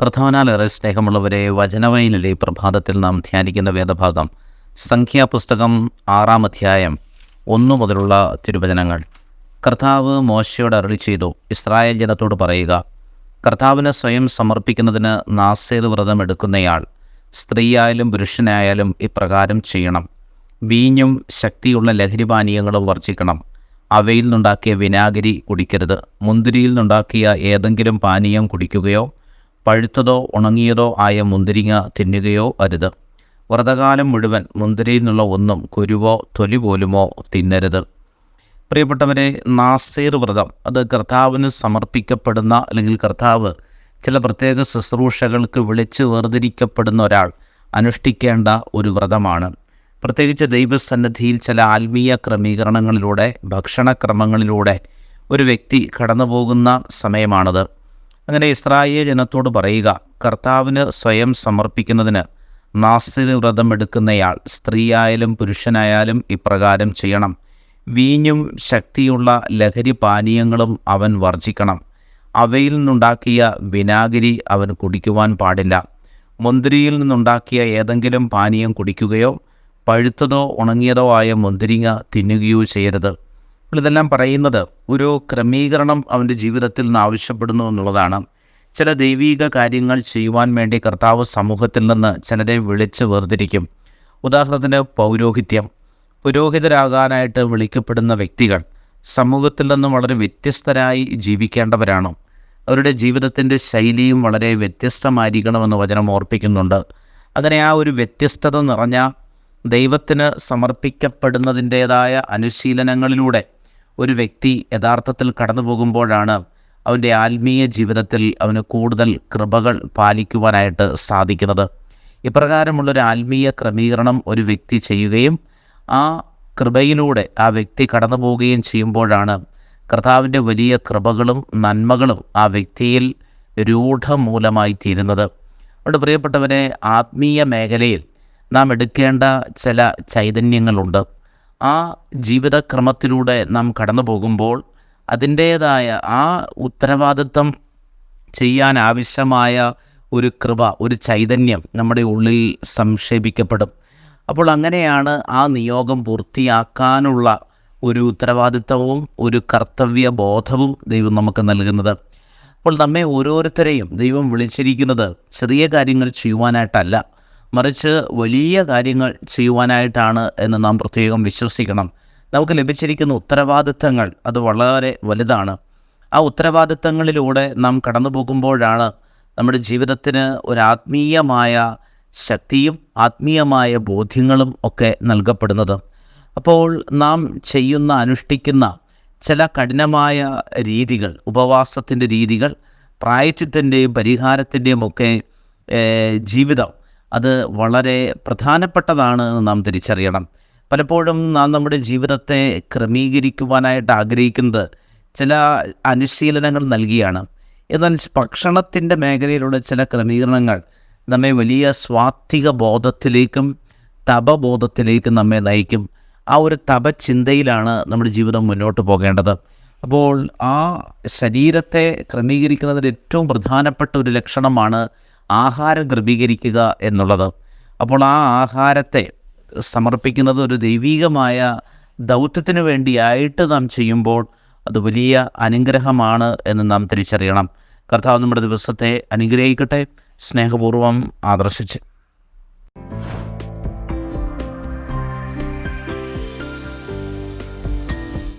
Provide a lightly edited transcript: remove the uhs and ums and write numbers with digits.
കർത്താവിനാലേറെ സ്നേഹമുള്ളവരെ, വചനവയലിലെ ഈ പ്രഭാതത്തിൽ നാം ധ്യാനിക്കുന്ന വേദഭാഗം സംഖ്യാപുസ്തകം 6-ാം അധ്യായം 1 മുതലുള്ള തിരുവചനങ്ങൾ. കർത്താവ് മോശയോട് അരുളിച്ചെയ്തു, ഇസ്രായേൽ ജനത്തോട് പറയുക, കർത്താവിന് സ്വയം സമർപ്പിക്കുന്നതിന് നാസേർ വ്രതം എടുക്കുന്നയാൾ സ്ത്രീയായാലും പുരുഷനായാലും ഇപ്രകാരം ചെയ്യണം. വീഞ്ഞും ശക്തിയുള്ള ലഹരിപാനീയങ്ങളും വർജിക്കണം. അവയിൽ നിന്നുണ്ടാക്കിയ വിനാഗിരി കുടിക്കരുത്. മുന്തിരിയിൽ നിന്നുണ്ടാക്കിയ ഏതെങ്കിലും പാനീയം കുടിക്കുകയോ പഴുത്തതോ ഉണങ്ങിയതോ ആയ മുന്തിരിങ്ങ തിന്നുകയോ അരുത്. വ്രതകാലം മുഴുവൻ മുന്തിരിയിൽ നിന്നുള്ള ഒന്നും കുരുവോ തൊലി പോലുമോ തിന്നരുത്. പ്രിയപ്പെട്ടവരെ, നാസീർ വ്രതം അത് കർത്താവിന് സമർപ്പിക്കപ്പെടുന്ന, അല്ലെങ്കിൽ കർത്താവ് ചില പ്രത്യേക ശുശ്രൂഷകൾക്ക് വിളിച്ച് വേർതിരിക്കപ്പെടുന്ന ഒരാൾ അനുഷ്ഠിക്കേണ്ട ഒരു വ്രതമാണ്. പ്രത്യേകിച്ച് ദൈവസന്നിധിയിൽ ചില ആത്മീയ ക്രമീകരണങ്ങളിലൂടെ, ഭക്ഷണക്രമങ്ങളിലൂടെ ഒരു വ്യക്തി കടന്നു പോകുന്ന സമയമാണത്. അങ്ങനെ ഇസ്രായേൽ ജനത്തോട് പറയുക, കർത്താവിന് സ്വയം സമർപ്പിക്കുന്നതിന് നാസീർ വ്രതം എടുക്കുന്നയാൾ സ്ത്രീയായാലും പുരുഷനായാലും ഇപ്രകാരം ചെയ്യണം. വീഞ്ഞും ശക്തിയുള്ള ലഹരി പാനീയങ്ങളും അവൻ വർജിക്കണം. അവയിൽ നിന്നുണ്ടാക്കിയ വിനാഗിരി അവൻ കുടിക്കുവാൻ പാടില്ല. മുന്തിരിയിൽ നിന്നുണ്ടാക്കിയ ഏതെങ്കിലും പാനീയം കുടിക്കുകയോ പഴുത്തതോ ഉണങ്ങിയതോ ആയ മുന്തിരിങ്ങ തിന്നുകയോ ചെയ്യരുത്. ഇതെല്ലാം പറയുന്നത് ഒരു ക്രമീകരണം അവൻ്റെ ജീവിതത്തിൽ നിന്ന് ആവശ്യപ്പെടുന്നു എന്നുള്ളതാണ്. ചില ദൈവീക കാര്യങ്ങൾ ചെയ്യുവാൻ വേണ്ടി കർത്താവ് സമൂഹത്തിൽ നിന്ന് ചിലരെ വിളിച്ച് വേർതിരിക്കും. ഉദാഹരണത്തിന് പൗരോഹിത്യം. പുരോഹിതരാകാനായിട്ട് വിളിക്കപ്പെടുന്ന വ്യക്തികൾ സമൂഹത്തിൽ നിന്നും വളരെ വ്യത്യസ്തരായി ജീവിക്കേണ്ടവരാണ്. അവരുടെ ജീവിതത്തിൻ്റെ ശൈലിയും വളരെ വ്യത്യസ്തമായിരിക്കണമെന്ന് വചനം ഓർപ്പിക്കുന്നുണ്ട്. അങ്ങനെ ആ ഒരു വ്യത്യസ്തത നിറഞ്ഞ ദൈവത്തിന് സമർപ്പിക്കപ്പെടുന്നതിൻ്റേതായ അനുശീലനങ്ങളിലൂടെ ഒരു വ്യക്തി യഥാർത്ഥത്തിൽ കടന്നു പോകുമ്പോഴാണ് അവൻ്റെ ആത്മീയ ജീവിതത്തിൽ അവന് കൂടുതൽ കൃപകൾ പാലിക്കുവാനായിട്ട് സാധിക്കുന്നത്. ഇപ്രകാരമുള്ളൊരു ആത്മീയ ക്രമീകരണം ഒരു വ്യക്തി ചെയ്യുകയും ആ കൃപയിലൂടെ ആ വ്യക്തി കടന്നു പോവുകയും ചെയ്യുമ്പോഴാണ് കർത്താവിൻ്റെ വലിയ കൃപകളും നന്മകളും ആ വ്യക്തിയിൽ രൂഢമൂലമായി തീരുന്നത്. അതുകൊണ്ട് പ്രിയപ്പെട്ടവരെ, ആത്മീയ മേഖലയിൽ നാം എടുക്കേണ്ട ചില ചൈതന്യങ്ങളുണ്ട്. ആ ജീവിതക്രമത്തിലൂടെ നാം കടന്നു പോകുമ്പോൾ അതിൻ്റേതായ ആ ഉത്തരവാദിത്വം ചെയ്യാൻ ആവശ്യമായ ഒരു കൃപ, ഒരു ചൈതന്യം നമ്മുടെ ഉള്ളിൽ സംക്ഷേപിക്കപ്പെടും. അപ്പോൾ അങ്ങനെയാണ് ആ നിയോഗം പൂർത്തിയാക്കാനുള്ള ഒരു ഉത്തരവാദിത്വവും ഒരു കർത്തവ്യ ബോധവും ദൈവം നമുക്ക് നൽകുന്നത്. അപ്പോൾ നമ്മെ ഓരോരുത്തരെയും ദൈവം വിളിച്ചിരിക്കുന്നത് ചെറിയ കാര്യങ്ങൾ ചെയ്യുവാനായിട്ടല്ല, മറിച്ച് വലിയ കാര്യങ്ങൾ ചെയ്യുവാനായിട്ടാണ് എന്ന് നാം പ്രത്യേകം വിശ്വസിക്കണം. നമുക്ക് ലഭിച്ചിരിക്കുന്ന ഉത്തരവാദിത്തങ്ങൾ അത് വളരെ വലുതാണ്. ആ ഉത്തരവാദിത്തങ്ങളിലൂടെ നാം കടന്നു പോകുമ്പോഴാണ് നമ്മുടെ ജീവിതത്തിന് ഒരു ആത്മീയമായ ശക്തിയും ആത്മീയമായ ബോധ്യങ്ങളും ഒക്കെ നൽകപ്പെടുന്നത്. അപ്പോൾ നാം അനുഷ്ഠിക്കുന്ന ചില കഠിനമായ രീതികൾ, ഉപവാസത്തിൻ്റെ രീതികൾ, പ്രായശ്ചിത്തൻ്റെയും പരിഹാരത്തിൻ്റെയും ഒക്കെ ജീവിതം അത് വളരെ പ്രധാനപ്പെട്ടതാണ് എന്ന് നാം തിരിച്ചറിയണം. പലപ്പോഴും നാം നമ്മുടെ ജീവിതത്തെ ക്രമീകരിക്കുവാനായിട്ട് ആഗ്രഹിക്കുന്നത് ചില അനുശീലനങ്ങൾ നൽകിയാണ്. എന്നാൽ ഭക്ഷണത്തിൻ്റെ മേഖലയിലുള്ള ചില ക്രമീകരണങ്ങൾ നമ്മെ വലിയ സ്വാത്വിക ബോധത്തിലേക്കും തപബോധത്തിലേക്കും നമ്മെ നയിക്കും. ആ ഒരു തപചിന്തയിലാണ് നമ്മുടെ ജീവിതം മുന്നോട്ട് പോകേണ്ടത്. അപ്പോൾ ആ ശരീരത്തെ ക്രമീകരിക്കുന്നതിന് ഏറ്റവും പ്രധാനപ്പെട്ട ഒരു ലക്ഷണമാണ് ആഹാരം ക്രമീകരിക്കുക എന്നുള്ളത്. അപ്പോൾ ആ ആഹാരത്തെ സമർപ്പിക്കുന്നത് ഒരു ദൈവീകമായ ദൗത്യത്തിന് വേണ്ടിയായിട്ട് നാം ചെയ്യുമ്പോൾ അത് വലിയ അനുഗ്രഹമാണ് എന്ന് നാം തിരിച്ചറിയണം. കർത്താവ് നമ്മുടെ ദിവസത്തെ അനുഗ്രഹിക്കട്ടെ. സ്നേഹപൂർവ്വം ആദർശിച്ച്.